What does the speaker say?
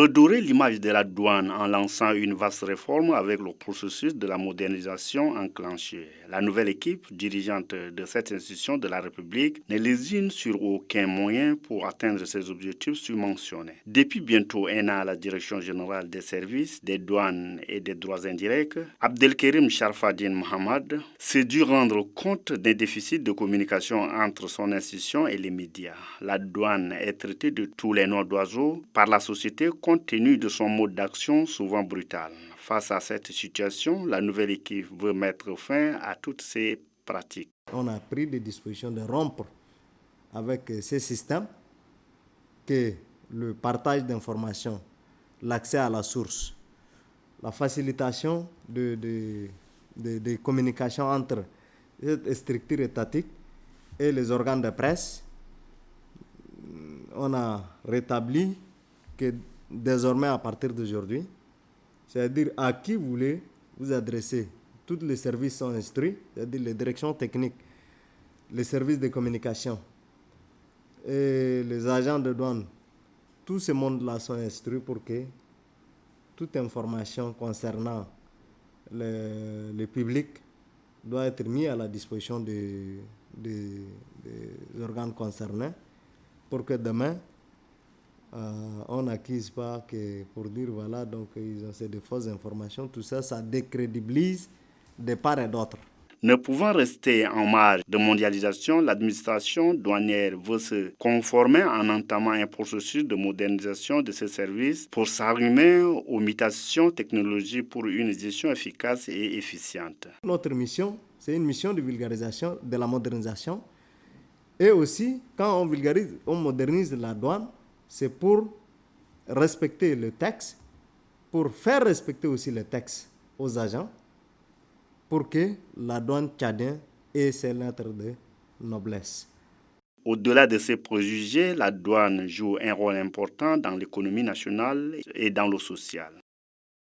redorer l'image de la douane en lançant une vaste réforme avec le processus de la modernisation enclenché. La nouvelle équipe dirigeante de cette institution de la République ne lésine sur aucun moyen pour atteindre ses objectifs surmentionnés. Depuis bientôt un an à la direction générale des services, des douanes et des droits indirects, Abdelkerim Sharfadine Mohamed s'est dû rendre compte des déficits de communication entre son institution et les médias. La douane est traitée de tous les noms d'oiseaux par la société compte tenu de son mode d'action souvent brutal. Face à cette situation, la nouvelle équipe veut mettre fin à toutes ces pratiques. On a pris des dispositions de rompre avec ces systèmes que le partage d'informations, l'accès à la source, la facilitation de communication entre les structures étatiques et les organes de presse. On a rétabli que désormais, à partir d'aujourd'hui, c'est-à-dire à qui vous voulez vous adresser, tous les services sont instruits, c'est-à-dire les directions techniques, les services de communication et les agents de douane. Tout ce monde-là sont instruits pour que toute information concernant le public doit être mise à la disposition des organes concernés pour que demain, on n'accuse pas que pour dire voilà, donc ils ont c'est des fausses informations, tout ça, ça décrédibilise de part et d'autre. Ne pouvant rester en marge de mondialisation, l'administration douanière veut se conformer en entamant un processus de modernisation de ses services pour s'arrimer aux mutations technologiques pour une gestion efficace et efficiente. Notre mission, c'est une mission de vulgarisation, de la modernisation. Et aussi, quand on vulgarise, on modernise la douane, c'est pour respecter le texte, pour faire respecter aussi le texte aux agents, pour que la douane tchadienne ait ses lettres de noblesse. Au-delà de ces préjugés, la douane joue un rôle important dans l'économie nationale et dans le social.